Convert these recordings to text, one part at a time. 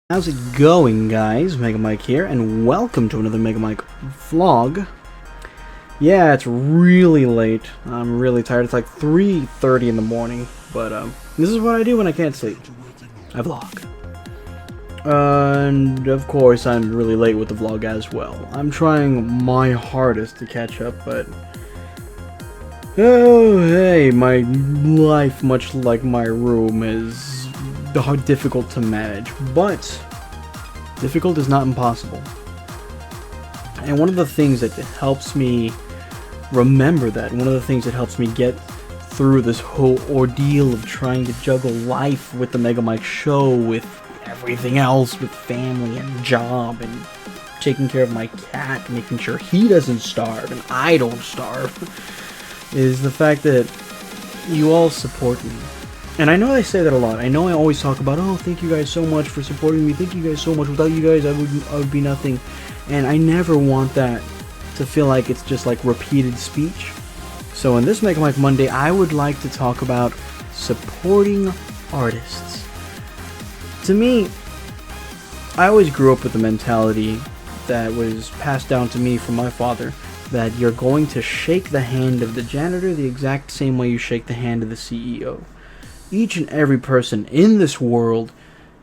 How's it going, guys? MegaMike here, and welcome to another MegaMike vlog. Yeah, it's really late. I'm really tired. It's like 3:30 in the morning, but this is what I do when I can't sleep. I vlog. And of course, I'm really late with the vlog as well. I'm trying my hardest to catch up, but oh, hey, my life, much like my room, is difficult to manage, but difficult is not impossible. And one of the things that helps me remember that, one of the things that helps me get through this whole ordeal of trying to juggle life with the MegaMike show, with everything else, with family and job, and taking care of my cat, making sure he doesn't starve and I don't starve, is the fact that you all support me. And I know I say that a lot. I know I always talk about, oh, thank you guys so much for supporting me. Thank you guys so much. Without you guys, I would be nothing. And I never want that to feel like it's just like repeated speech. So in this MegaMike Monday, I would like to talk about supporting artists. To me, I always grew up with the mentality that was passed down to me from my father, that you're going to shake the hand of the janitor the exact same way you shake the hand of the CEO. Each and every person in this world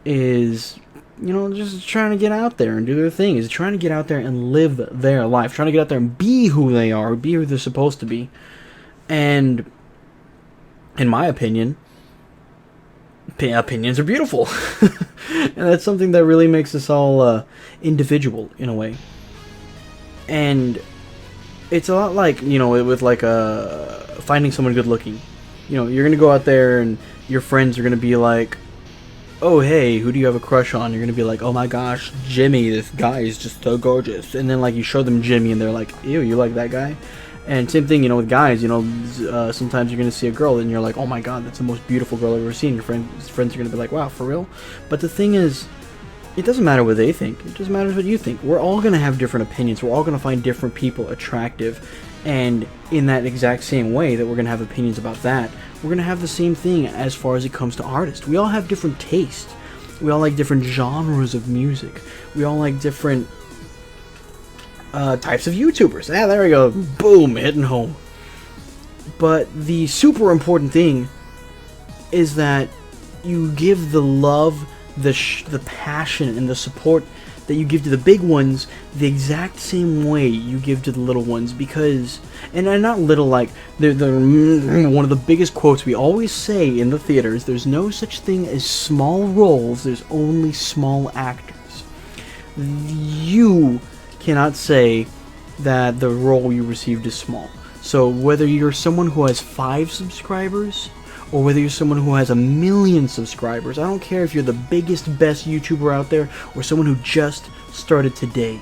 is, just trying to get out there and do their thing, is trying to get out there and live their life, trying to get out there and be who they are, be who they're supposed to be. And in my opinion, opinions are beautiful. And that's something that really makes us all individual in a way. And it's a lot like, with like finding someone good looking. You're going to go out there and your friends are going to be like, oh, hey, who do you have a crush on? You're going to be like, oh my gosh, Jimmy, this guy is just so gorgeous. And then like you show them Jimmy and they're like, ew, you like that guy? And same thing, with guys, sometimes you're going to see a girl and you're like, oh my god, that's the most beautiful girl I've ever seen. Your friends are going to be like, wow, for real? But the thing is, it doesn't matter what they think. It just matters what you think. We're all going to have different opinions. We're all going to find different people attractive. And in that exact same way that we're going to have opinions about that, we're going to have the same thing as far as it comes to artists. We all have different tastes. We all like different genres of music. We all like different types of YouTubers. Ah, there we go. Boom, hitting home. But the super important thing is that you give the love, the passion, and the support that you give to the big ones the exact same way you give to the little ones, because, and not little like, they're one of the biggest quotes we always say in the theaters, there's no such thing as small roles, there's only small actors. You cannot say that the role you received is small. So whether you're someone who has 5 subscribers, or whether you're someone who has 1 million subscribers, I don't care if you're the biggest, best YouTuber out there, or someone who just started today.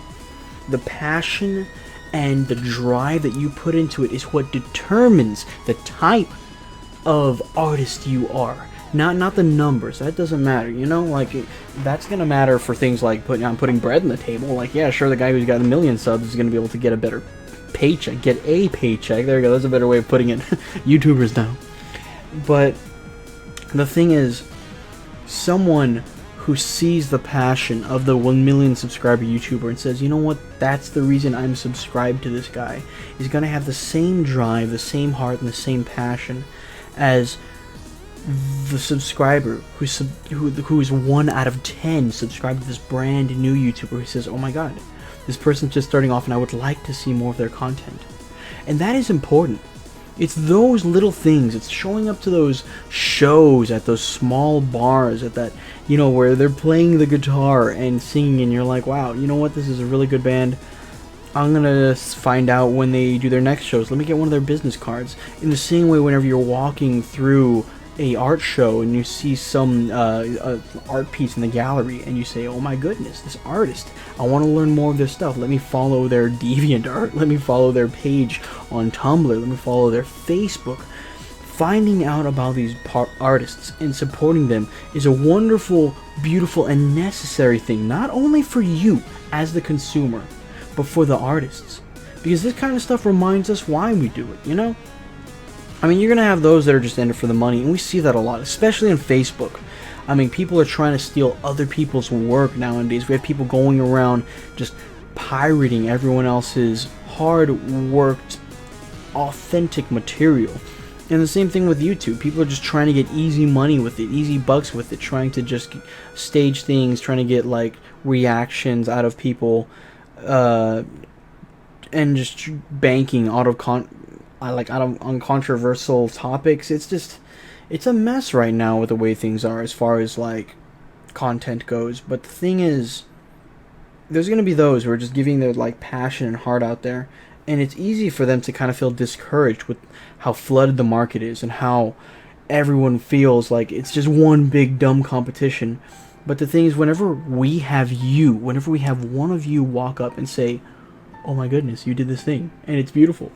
The passion and the drive that you put into it is what determines the type of artist you are. Not the numbers. That doesn't matter, that's gonna matter for things like putting bread on the table. Like, yeah, sure, the guy who's got 1 million subs is gonna be able to get a better paycheck. Get a paycheck. There you go. That's a better way of putting it. YouTubers now. But the thing is, someone who sees the passion of the 1 million subscriber YouTuber and says, you know what, that's the reason I'm subscribed to this guy, is going to have the same drive, the same heart, and the same passion as the subscriber who is 1 out of 10 subscribed to this brand new YouTuber who says, oh my god, this person's just starting off and I would like to see more of their content. And that is important. It's those little things. It's showing up to those shows at those small bars at that, where they're playing the guitar and singing and you're like, wow, you know what, this is a really good band. I'm gonna find out when they do their next shows. Let me get one of their business cards. In the same way, whenever you're walking through a art show and you see some art piece in the gallery and you say, oh my goodness, this artist, I want to learn more of their stuff. Let me follow their DeviantArt, let me follow their page on Tumblr, let me follow their Facebook. Finding out about these artists and supporting them is a wonderful, beautiful, and necessary thing, not only for you as the consumer, but for the artists. Because this kind of stuff reminds us why we do it, I mean, you're going to have those that are just in it for the money, and we see that a lot, especially on Facebook. I mean, people are trying to steal other people's work nowadays. We have people going around just pirating everyone else's hard-worked, authentic material. And the same thing with YouTube. People are just trying to get easy money with it, easy bucks with it, trying to just stage things, trying to get like reactions out of people, and just banking out of uncontroversial topics. It's a mess right now with the way things are as far as like content goes. But the thing is, there's gonna be those who are just giving their like passion and heart out there. And it's easy for them to kind of feel discouraged with how flooded the market is and how everyone feels like it's just one big dumb competition. But the thing is, whenever we have one of you walk up and say, oh my goodness, you did this thing, and it's beautiful,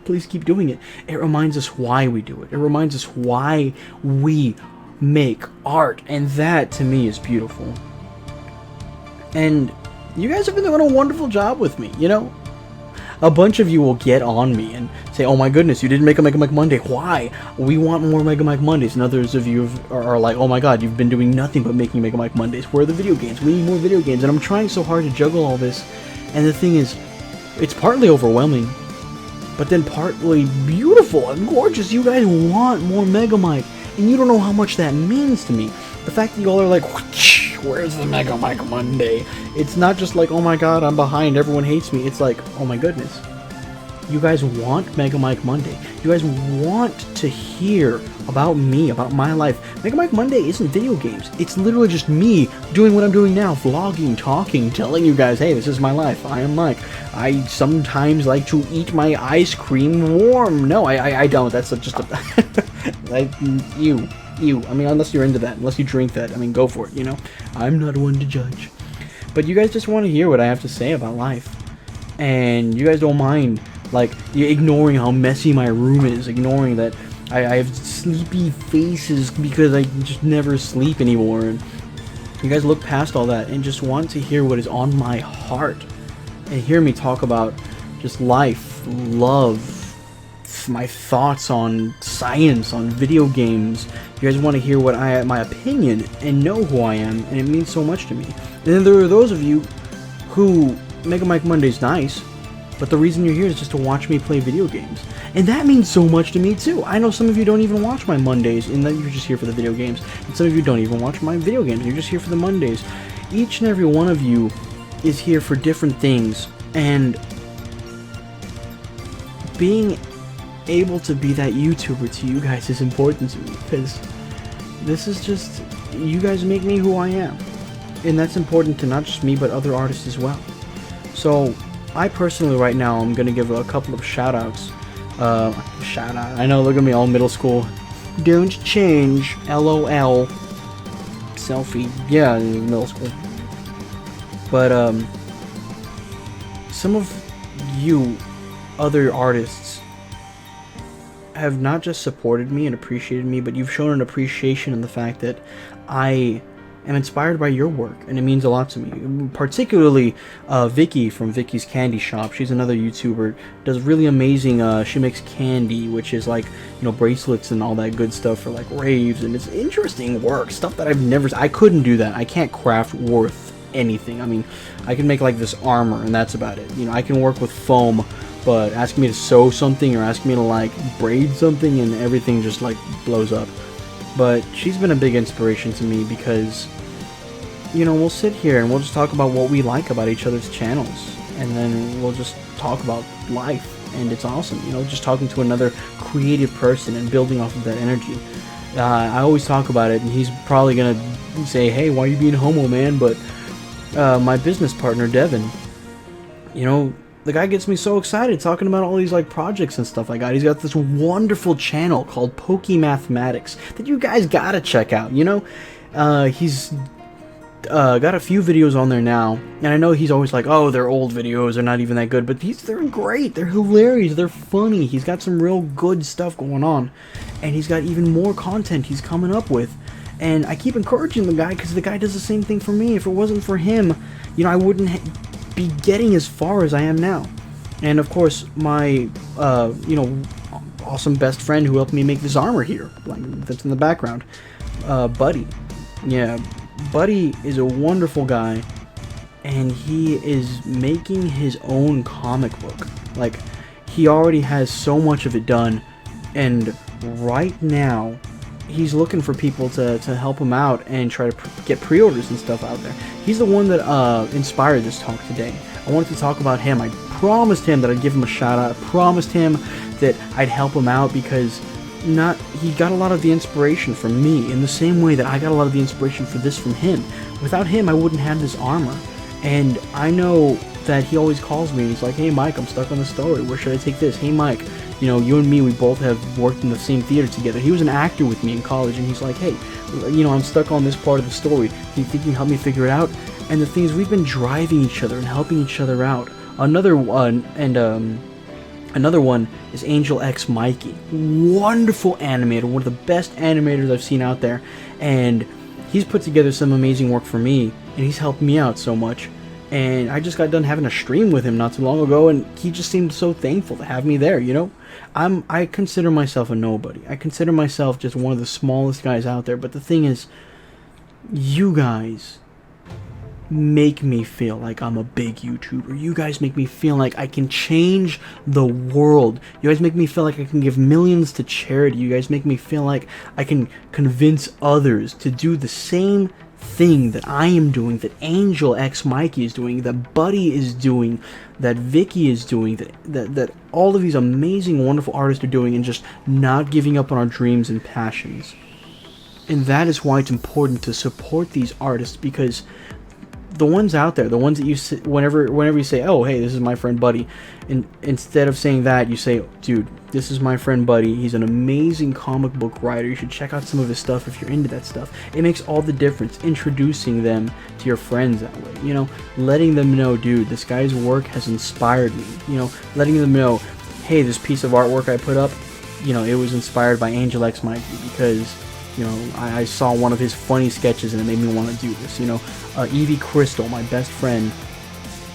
please keep doing it. It reminds us why we do it. It reminds us why we make art. And that, to me, is beautiful. And you guys have been doing a wonderful job with me, you know? A bunch of you will get on me and say, oh my goodness, you didn't make a Mega Mike Monday. Why? We want more Mega Mike Mondays. And others of you are like, oh my god, you've been doing nothing but making Mega Mike Mondays. Where are the video games? We need more video games. And I'm trying so hard to juggle all this. And the thing is, it's partly overwhelming, but then partly beautiful and gorgeous. You guys want more Mega Mike. And you don't know how much that means to me. The fact that y'all are like, where's the Mega Mike Monday? It's not just like, oh my god, I'm behind, everyone hates me. It's like, oh my goodness. You guys want Mega Mike Monday. You guys want to hear about me, about my life. Mega Mike Monday isn't video games. It's literally just me doing what I'm doing now. Vlogging, talking, telling you guys, hey, this is my life. I am Mike. I sometimes like to eat my ice cream warm. No, I don't. That's just a... you. I mean, unless you're into that, unless you drink that, I mean, go for it, you know? I'm not one to judge. But you guys just want to hear what I have to say about life. And you guys don't mind, like, ignoring how messy my room is, ignoring that I have sleepy faces because I just never sleep anymore. And you guys look past all that and just want to hear what is on my heart. And hear me talk about just life, love, my thoughts on science, on video games. You guys want to hear my opinion and know who I am, and it means so much to me. And then there are those of you who Mega Mike Monday's nice, but the reason you're here is just to watch me play video games. And that means so much to me too. I know some of you don't even watch my Mondays, and that you're just here for the video games. And some of you don't even watch my video games, you're just here for the Mondays. Each and every one of you is here for different things, and being able to be that YouTuber to you guys is important to me, because this is just, you guys make me who I am, and that's important to not just me but other artists as well. So I personally right now I'm gonna give a couple of shout outs. Shout out, I know, look at me, all middle school. Don't change, LOL. Selfie, yeah, middle school. But some of you other artists have not just supported me and appreciated me, but you've shown an appreciation in the fact that I am inspired by your work, and it means a lot to me. Particularly Vicky from Vicky's Candy Shop. She's another YouTuber, does really amazing, she makes candy, which is like, you know, bracelets and all that good stuff for like raves, and it's interesting work, stuff that I couldn't do that. I can't craft worth anything. I mean, I can make like this armor, and that's about it. You know, I can work with foam, but ask me to sew something or ask me to like braid something and everything just like blows up. But she's been a big inspiration to me because, you know, we'll sit here and we'll just talk about what we like about each other's channels, and then we'll just talk about life, and it's awesome, you know, just talking to another creative person and building off of that energy. I always talk about it, and he's probably gonna say, hey, why are you being homo, man? But my business partner Devin, you know, the guy gets me so excited talking about all these like projects and stuff like that. He's got this wonderful channel called PokeMathematics that you guys gotta check out, you know? He's got a few videos on there now, and I know he's always like, oh, they're old videos, they're not even that good, but they're great, they're hilarious, they're funny. He's got some real good stuff going on, and he's got even more content he's coming up with. And I keep encouraging the guy because the guy does the same thing for me. If it wasn't for him, you know, I wouldn't be getting as far as I am now. And of course, my you know, awesome best friend who helped me make this armor here, like that's in the background, Buddy. Yeah, Buddy is a wonderful guy, and he is making his own comic book. Like, he already has so much of it done, and right now, he's looking for people to help him out and try to get pre-orders and stuff out there. He's the one that inspired this talk today. I wanted to talk about him. I promised him that I'd give him a shout out. I promised him that I'd help him out because he got a lot of the inspiration from me in the same way that I got a lot of the inspiration for this from him. Without him, I wouldn't have this armor. And I know that he always calls me and he's like, hey Mike, I'm stuck on the story. Where should I take this? Hey Mike, you know, you and me, we both have worked in the same theater together. He was an actor with me in college, and he's like, hey, you know, I'm stuck on this part of the story. Do you think you can help me figure it out? And the thing is, we've been driving each other and helping each other out. Another one is AngelXMikey. Wonderful animator, one of the best animators I've seen out there. And he's put together some amazing work for me, and he's helped me out so much. And I just got done having a stream with him not too long ago, and he just seemed so thankful to have me there, you know? I consider myself a nobody. I consider myself just one of the smallest guys out there, but the thing is, you guys make me feel like I'm a big YouTuber. You guys make me feel like I can change the world. You guys make me feel like I can give millions to charity. You guys make me feel like I can convince others to do the same thing that I am doing, that AngelXMikey is doing, that Buddy is doing, that Vicky is doing, that all of these amazing, wonderful artists are doing, and just not giving up on our dreams and passions. And that is why it's important to support these artists, because the ones out there, the ones that you whenever you say, oh hey, this is my friend Buddy, and instead of saying that, you say, dude, this is my friend Buddy, he's an amazing comic book writer, you should check out some of his stuff if you're into that stuff. It makes all the difference introducing them to your friends that way, you know, letting them know, dude, this guy's work has inspired me, you know, letting them know, hey, this piece of artwork I put up, you know, it was inspired by AngelXMikey because, you know, I saw one of his funny sketches and it made me want to do this, you know. EvyCrystal, my best friend,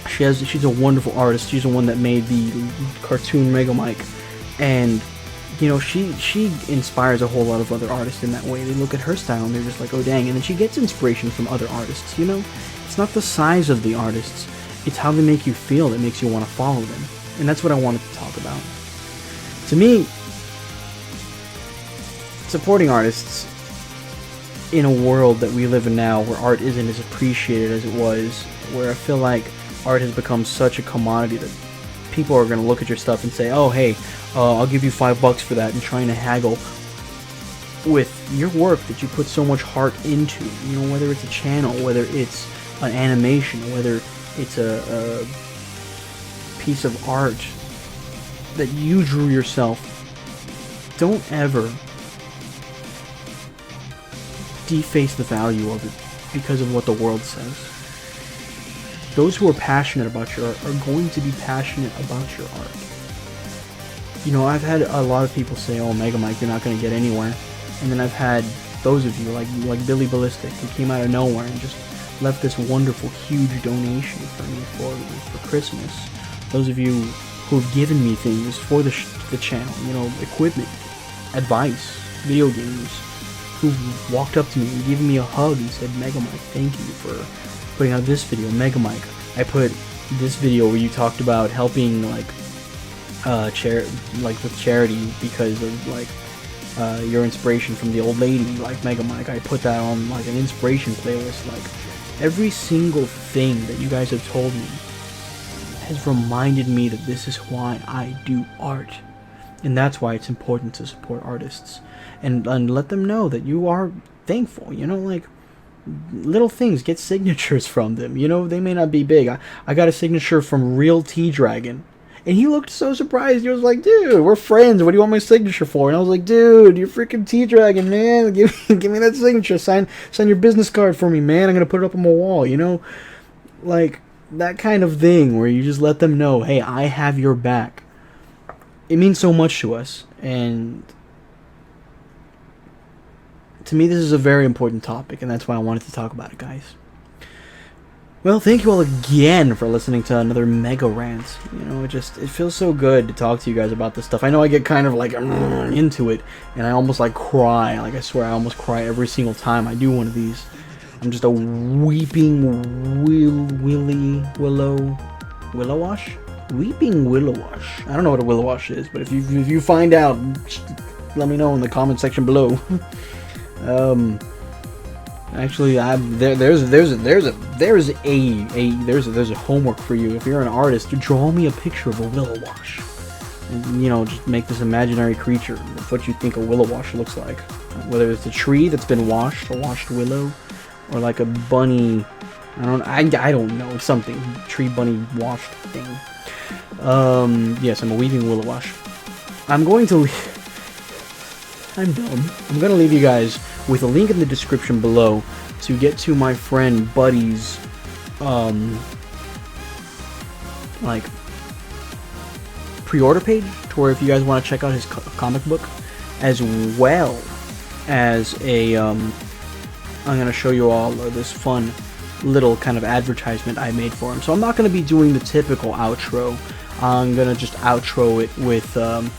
she's a wonderful artist. She's the one that made the cartoon Mega Mike, and you know, she inspires a whole lot of other artists in that way. They look at her style and they're just like, oh dang, and then she gets inspiration from other artists, you know. It's not the size of the artists, it's how they make you feel that makes you want to follow them, and that's what I wanted to talk about. To me, supporting artists in a world that we live in now where art isn't as appreciated as it was, where I feel like art has become such a commodity that people are going to look at your stuff and say, oh hey, I'll give you $5 for that, and trying to haggle with your work that you put so much heart into, you know, whether it's a channel, whether it's an animation, whether it's a piece of art that you drew yourself. Don't ever deface the value of it because of what the world says. Those who are passionate about your art are going to be passionate about your art. You know, I've had a lot of people say, oh, Mega Mike, you're not going to get anywhere. And then I've had those of you, like Billy Ballistic, who came out of nowhere and just left this wonderful, huge donation for me for Christmas. Those of you who have given me things for the channel, you know, equipment, advice, video games, who walked up to me and given me a hug and said, Mega Mike, thank you for putting out this video. Mega Mike, I put this video where you talked about helping with charity because of your inspiration from the old lady, like Mega Mike. I put that on like an inspiration playlist. Like every single thing that you guys have told me has reminded me that this is why I do art. And that's why it's important to support artists and let them know that you are thankful, you know, like little things, get signatures from them, you know, they may not be big. I got a signature from RealTDragon, and he looked so surprised. He was like, dude, we're friends, what do you want my signature for? And I was like, dude, you're freaking T-Dragon, man, give me that signature, sign your business card for me, man, I'm gonna put it up on my wall, you know, like that kind of thing where you just let them know, hey, I have your back. It means so much to us, and to me this is a very important topic, and that's why I wanted to talk about it, guys. Well, thank you all again for listening to another mega rant. You know, it feels so good to talk to you guys about this stuff. I know I get kind of like into it, and I almost like cry. Like, I swear I almost cry every single time I do one of these. I'm just a weeping willowash? Weeping willowash. I don't know what a willowash is, but if you find out, let me know in the comment section below. Actually, there's a homework for you. If you're an artist, draw me a picture of a willow wash. And, you know, just make this imaginary creature of what you think a willow wash looks like. Whether it's a tree that's been washed, a washed willow, or like a bunny. I don't know, something tree bunny washed thing. Yes, I'm a weeping willow wash. I'm going to. I'm dumb. I'm gonna leave you guys with a link in the description below to get to my friend Buddy's, like, pre-order page, to where if you guys want to check out his comic book, as well as a, I'm gonna show you all this fun little kind of advertisement I made for him. So I'm not gonna be doing the typical outro. I'm gonna just outro it with, the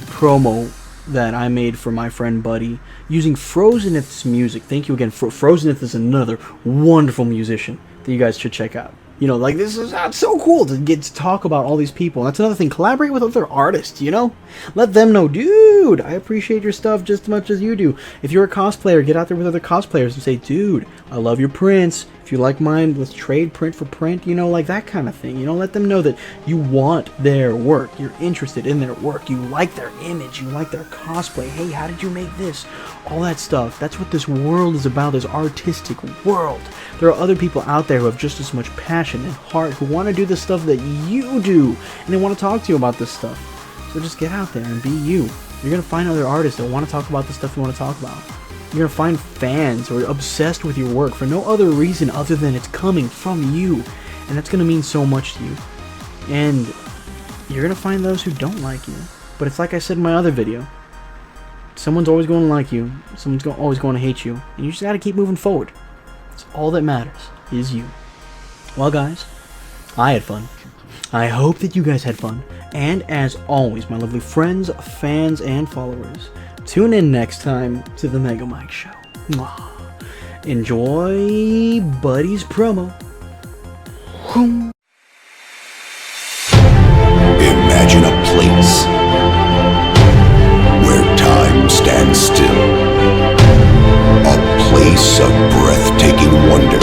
promo that I made for my friend Buddy using Frozenith's music. Thank you again. Frozenith is another wonderful musician that you guys should check out. You know, like, this is so cool to get to talk about all these people. And that's another thing. Collaborate with other artists, you know? Let them know, dude, I appreciate your stuff just as much as you do. If you're a cosplayer, get out there with other cosplayers and say, dude, I love your prints. If you like mine, let's trade print for print, you know, like that kind of thing. You know, let them know that you want their work. You're interested in their work. You like their image. You like their cosplay. Hey, how did you make this? All that stuff. That's what this world is about, this artistic world. There are other people out there who have just as much passion and heart, who want to do the stuff that you do, and they want to talk to you about this stuff. So just get out there and be you. You're going to find other artists that want to talk about the stuff you want to talk about. You're going to find fans who are obsessed with your work for no other reason other than it's coming from you. And that's going to mean so much to you. And you're going to find those who don't like you. But it's like I said in my other video. Someone's always going to like you. Someone's always going to hate you. And you just got to keep moving forward. It's all that matters is you. Well, guys, I had fun. I hope that you guys had fun. And as always, my lovely friends, fans, and followers, tune in next time to the Mega Mike Show. Mwah. Enjoy Buddy's promo. Imagine a place where time stands still. A place of breathtaking wonder.